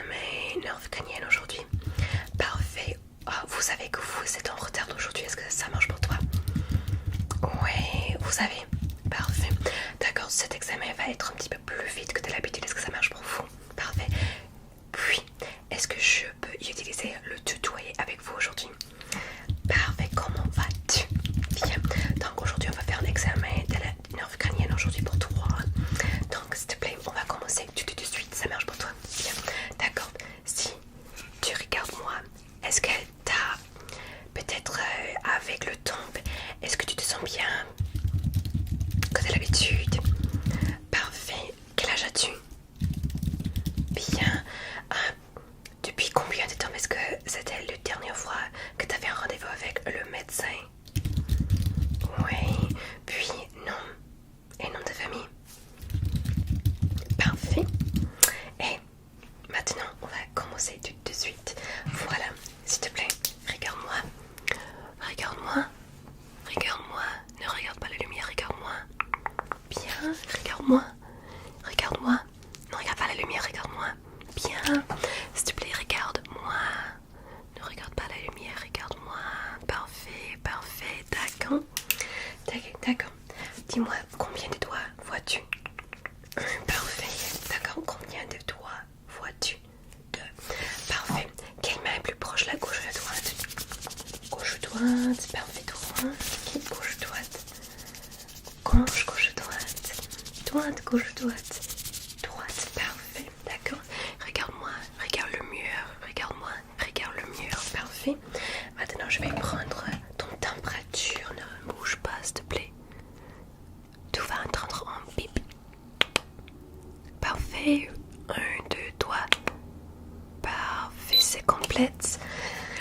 examen nord-vietnamien aujourd'hui. Parfait. Ah, vous savez que vous êtes en retard aujourd'hui. Est-ce que ça marche pour toi? Oui, vous savez. Parfait. D'accord, cet examen va être un petit peu plus vite que de l'habitude. Est-ce que ça marche pour vous? Parfait. Puis, est-ce que je peux utiliser le tutoyer avec vous aujourd'hui? Parfait. Comment vas-tu? Bien. Donc aujourd'hui, on va faire un examen de la nord-vietnamienne aujourd'hui pour toi. Donc, s'il te plaît, on va commencer tout de suite. Ça marche pour toi? Bien. D'accord. Si tu regardes moi, est-ce que t'as peut-être avec le temps, est-ce que tu te sens bien que de l'habitude? Parfait. Quel âge as-tu? Bien. Depuis combien de temps est-ce que c'était la dernière fois que tu avais un rendez-vous avec le médecin? Oui. Puis nom et nom de famille. Parfait. Et maintenant, on va commencer tout de suite. Voilà. S'il te plaît, regarde-moi. Regarde-moi. Regarde-moi. Ne regarde pas la lumière, regarde-moi. Bien. Regarde-moi. Regarde-moi. Ne regarde pas la lumière, regarde-moi. Bien. S'il te plaît, regarde-moi. Ne regarde pas la lumière, regarde-moi. Parfait, parfait. D'accord. D'accord. Dis-moi, combien de doigts vois-tu? Parfait. D'accord. Combien de doigts vois-tu? Deux. Parfait. Quelle main est plus proche, la gauche ou la droite? Gauche, droite. Parfait. Droite. Ok. Gauche, droite. Gauche, gauche, droite. Droite, gauche, droite. Droite. Parfait. D'accord. Regarde-moi. Regarde le mur. Regarde-moi. Regarde le mur. Parfait. Maintenant, je vais prendre ton température. Ne bouge pas, s'il te plaît. Tout va entendre en bip. Parfait. 1, 2, 3. Parfait, c'est complète.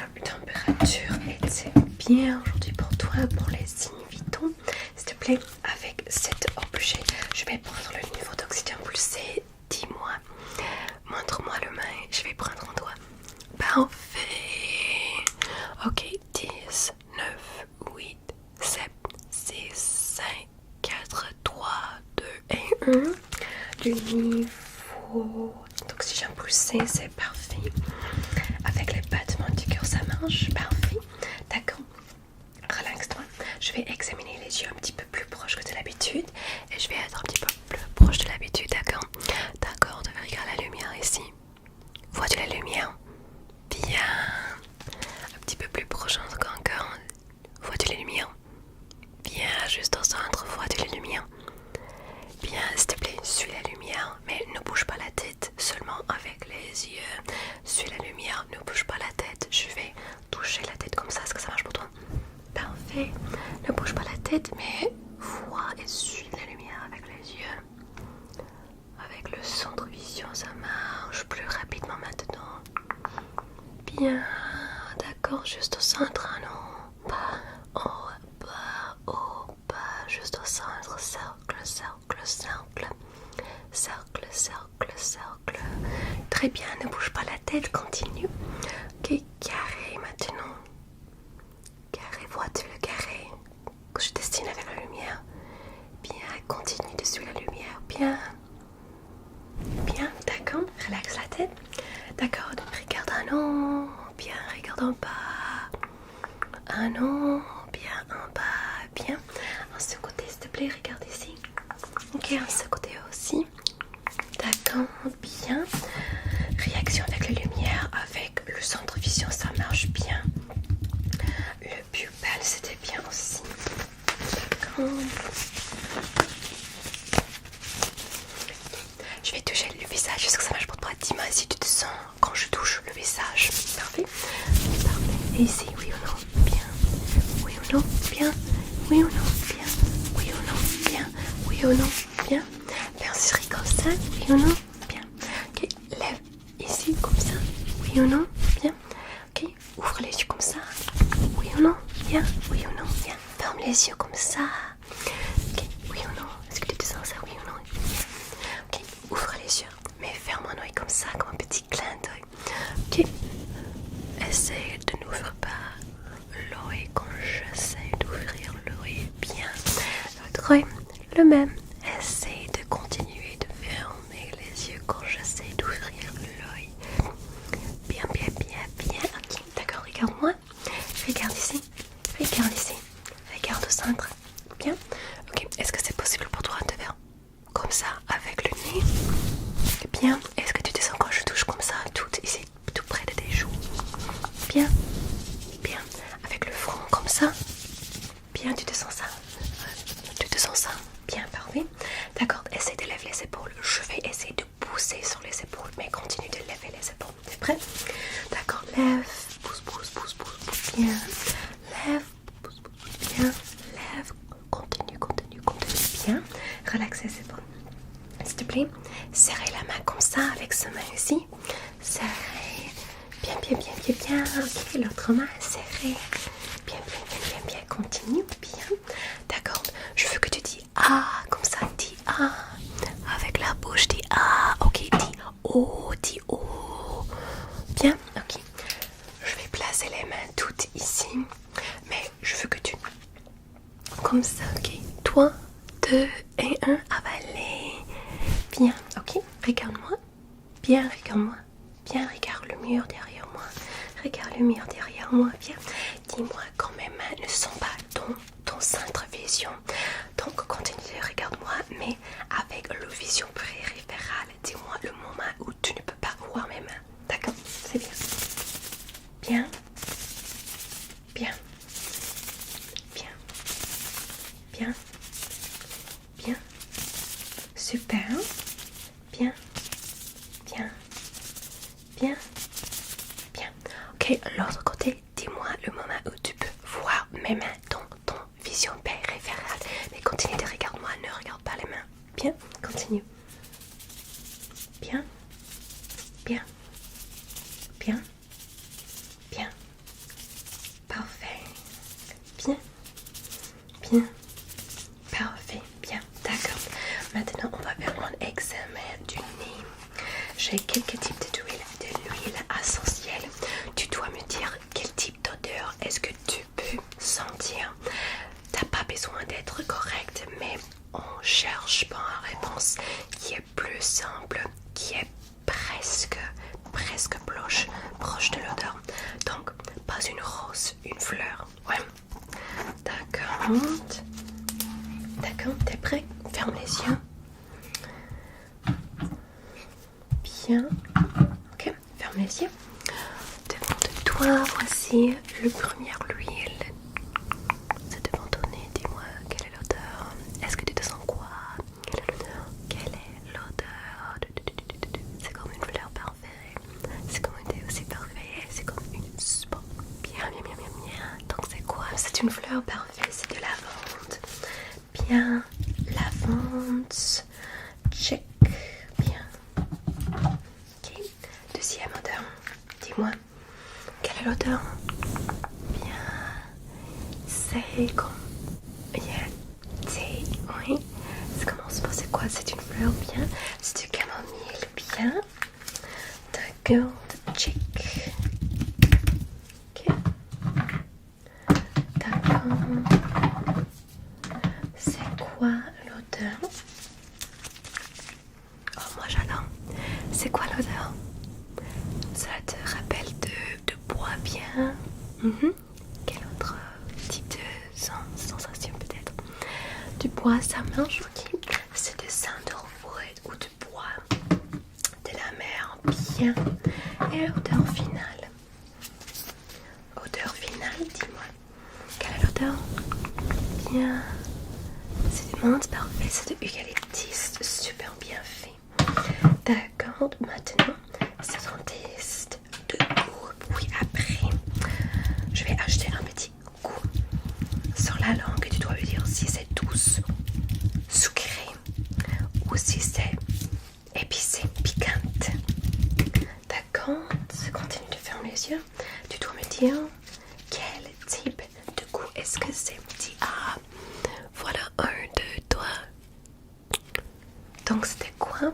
La température était bien aujourd'hui pour toi, pour les signes vitaux. S'il te plaît, avec cet objet, je vais prendre le niveau d'oxygène pulsé. Dis-moi, montre-moi le main, je vais prendre un doigt. Parfait. Ok, 10, 9, 8, 7, 6, 5, 4, 3, 2 et 1. Le niveau d'oxygène pulsé, c'est parfait. Avec les battements du cœur, ça marche. Parfait. D'accord. Relaxe-toi. Je vais examiner les yeux un petit peu plus proche que de l'habitude. Et je vais être un petit peu plus proche de l'habitude. D'accord. D'accord. Tu regarder la lumière ici. Vois-tu la lumière? Bien. Un petit peu plus proche encore. Vois-tu la lumière? Bien. Juste au centre. Vois-tu la lumière? Bien, s'il te plaît, suis la lumière, mais ne bouge pas la tête, seulement avec les yeux. Suis la lumière, ne bouge pas la tête. Je vais toucher la tête comme ça. Est-ce que ça marche pour toi? Parfait. Ne bouge pas la tête, mais vois et suis la lumière avec les yeux. Avec le centre vision, ça marche plus rapidement maintenant. Bien, d'accord, juste au centre, non? Pas en haut, pas haut, pas juste au centre. Cercle, cercle, cercle. Cercle, cercle, cercle. Très bien, ne bouge pas la tête, continue. Ok, carré maintenant. Carré, vois-tu le carré que je dessine avec la lumière? Bien, continue de suivre la lumière. Bien. Bien, d'accord, relaxe la tête. D'accord, regarde un an. Bien, regarde en bas. Un an. Bien, en bas. Bien. En ce côté, s'il te plaît, regarde ici. Ok, en ce côté aussi. D'accord, bien. Réaction avec la lumière, avec le centre vision, ça marche bien. Le pupille, c'était bien aussi. D'accord. Je vais toucher le visage. Est-ce que ça marche pour toi? Dis-moi si tu te sens quand je touche le visage. Parfait. Parfait. Et ici, oui ou non? Bien. Oui ou non? Bien. Oui ou non? Bien. Oui ou non? Bien. Oui ou non? Bien. Merci, comme ça. Oui ou non? Bien. Ok, lève ici comme ça. Oui ou non? Bien. Ok, ouvre les yeux comme ça. Oui ou non? Bien. Oui ou non? Bien. Ferme les yeux comme ça. Ok, oui ou non? Est-ce que tu te sens ça? Oui ou non? Ok, ouvre les yeux. Mais ferme un œil comme ça, comme un petit clin d'œil. Ok. Essaye de n'ouvrir pas l'œil quand j'essaie d'ouvrir l'œil. Bien. L'autre œil, le même. Essaye de continuer de fermer les yeux quand j'essaie d'ouvrir l'œil. regarde-moi. Regarde ici. Regarde ici. Regarde au centre. Bien. Ok, est-ce que c'est possible pour toi de faire comme ça avec le nez? Bien. Est-ce que tu te sens quand je touche comme ça, tout ici, tout près de tes joues? Bien. Bien. Avec le front comme ça? Bien, tu te sens ça? Tu te sens ça? Bien, parfait. D'accord, essaie de lever les épaules. Je vais essayer de pousser sur les épaules, mais continue de lever les épaules. T'es prêt? D'accord, lève, pousse, pousse, pousse, pousse, pousse, bien. Lève, pousse, pousse, bien. Lève, continue, continue, continue, bien. Relaxe les épaules. S'il te plaît, serrez la main comme ça, avec ce main ici. Serrez. Bien, bien, bien, bien, bien. Ok, l'autre main serrée. Bien, bien, bien, bien, bien. Continue, bien. D'accord. Je veux que tu dis ah, comme ça, dis ah. Avec la bouche, dis ah. Ok, dis oh, dis oh. Bien, ok. Je vais placer les mains toutes ici. Mais je veux que tu... Comme ça, ok. 3, 2 et 1, avaler. Bien, ok. Regarde-moi. Bien, regarde-moi. Bien, regarde le mur derrière moi. Regarde le mur derrière moi. Bien. Dis-moi quand mes mains ne sont pas dans ton centre vision. Donc, continue, regarde-moi, mais avec le vision périphérale. Dis-moi le moment où tu ne peux pas voir mes mains. D'accord? C'est bien. Bien. Bien. Bien. Bien. Bien. Super. Bien. Bien. Bien. Bien. Ok, l'autre côté, dis-moi le moment où tu peux voir mes mains dans ton vision périphérale. Mais continue de regarder moi, ne regarde pas les mains. Bien, continue. Bien. Bien. Bien. Bien. Parfait. Bien. Bien. Parfait. Bien. D'accord. Maintenant, on va faire un examen du nez. J'ai quelques types de l'huile essentielle. Tu dois me dire quel type d'odeur est-ce que tu peux sentir. T'as pas besoin d'être correct, mais on cherche pas une réponse qui est plus simple, qui est presque proche de l'odeur. Donc, pas une rose, une fleur. Ouais. D'accord. D'accord, t'es prêt? Ferme les yeux. Bien. Ok, ferme les yeux. Devant de toi, voici le premier huile. C'est devant ton nez. Dis-moi, quelle est l'odeur? Est-ce que tu te sens quoi? Quelle est l'odeur? Quelle est l'odeur? C'est comme une fleur parfaite. C'est comme un thé aussi parfait. C'est comme une sport. Bien, bien, bien, bien, bien. Donc c'est quoi? C'est une fleur parfaite. C'est de lavande. Bien, lavande. Check. Bien. Ok. Deuxième odeur. Dis-moi, quelle est l'odeur? Bien. C'est comme... thé, oui. Ça commence par c'est quoi? C'est une fleur, bien. C'est du camomille, bien. D'accord, check. Ok. D'accord. C'est quoi l'odeur? Oh, moi j'adore. C'est quoi l'odeur? Ça te rappelle de bois, bien. Quel autre type de sensation peut-être? Du bois, ça marche, ok. C'est de sandalwood ou de bois de la mer, bien. Et l'odeur finale? Odeur finale, dis-moi. Quelle est l'odeur? Bien. C'est du menthe, parfait. C'est de eucalyptus, super bien fait. D'accord, maintenant, c'est un test de goût. Oui, après, je vais acheter un petit goût sur la langue et tu dois me dire si c'est douce, sucré ou si c'est épicé, piquante. D'accord, continue de fermer les yeux. Tu dois me dire quel type de goût est-ce que c'est. Dis ah, voilà 1, 2, 3. Donc c'était quoi?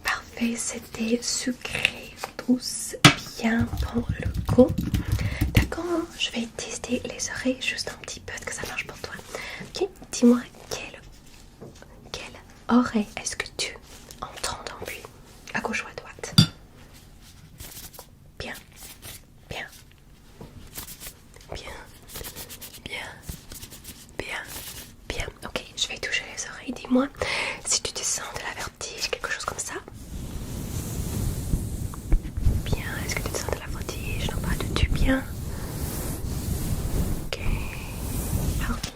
Parfait, c'était sucré, douce, bien pour le goût. D'accord, je vais tester les oreilles juste un petit peu, est-ce que ça marche pour toi? Ok, dis-moi quelle oreille est-ce que tu entends un bruit? À gauche ou à droite? Bien, bien, bien? Ok. Parfait.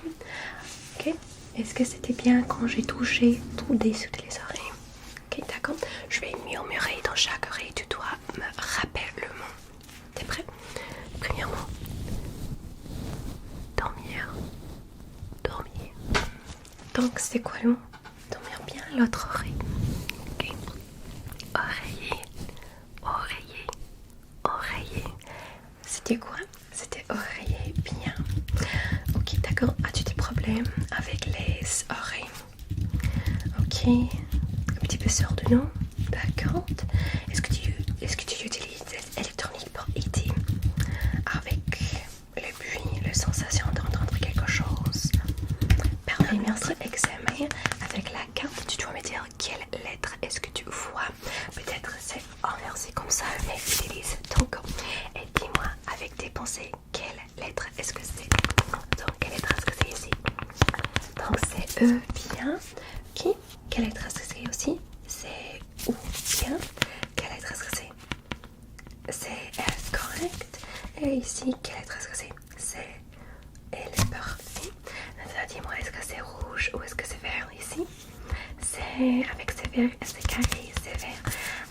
Ok. Est-ce que c'était bien quand j'ai touché tout dessous les oreilles? Ok, d'accord. Je vais murmurer dans chaque oreille. Tu dois me rappeler le mot. T'es prêt? Premièrement, dormir. Dormir. Donc, c'est quoi le mot? Dormir bien, l'autre oreille. Ok. Oreiller. Oreiller. Oreiller. C'était quoi? C'était oreiller bien. Ok, d'accord. As-tu des problèmes avec les oreilles? Ok. Un petit peu sourd, non? D'accord. Est-ce que tu utilises l'électronique pour aider avec le bruit, la sensation d'entendre quelque chose? Parfait, merci. Examen avec la carte. Tu dois me dire quelle lettre est-ce que tu vois. Peut-être c'est inversé comme ça, mais utilise ton corps. Et dis-moi avec tes pensées, quelle lettre est-ce que c'est? Donc, quelle lettre est-ce que c'est ici? Donc, c'est E, bien. Ok. Quelle lettre est-ce que c'est aussi? C'est O, bien. Quelle lettre est-ce que c'est? C'est S, correct. Et ici, quelle lettre est-ce que c'est? C'est L, parfait. Maintenant, dis-moi, est-ce que c'est rouge ou est-ce que c'est vert ici? C'est avec ces verts, c'est carré, c'est vert.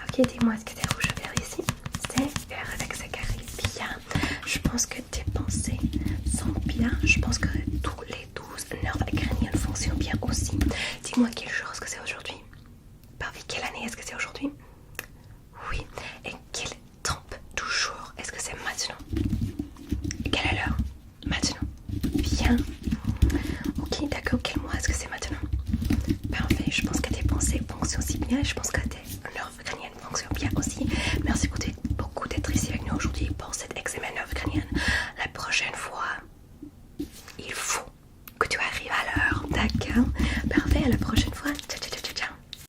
Ok, dis-moi, est-ce que c'est rouge ou vert ici? C'est vert avec ce carré. Bien. Je pense que tes pensées sont bien. Je pense que tous les 12 nerfs crâniens fonctionnent bien aussi. Dis-moi quel jour est-ce que c'est aujourd'hui? Parmi quelle année est-ce que c'est aujourd'hui? Oui. Et quel temps du jour est-ce que c'est maintenant? Quelle est l'heure? Maintenant. Bien.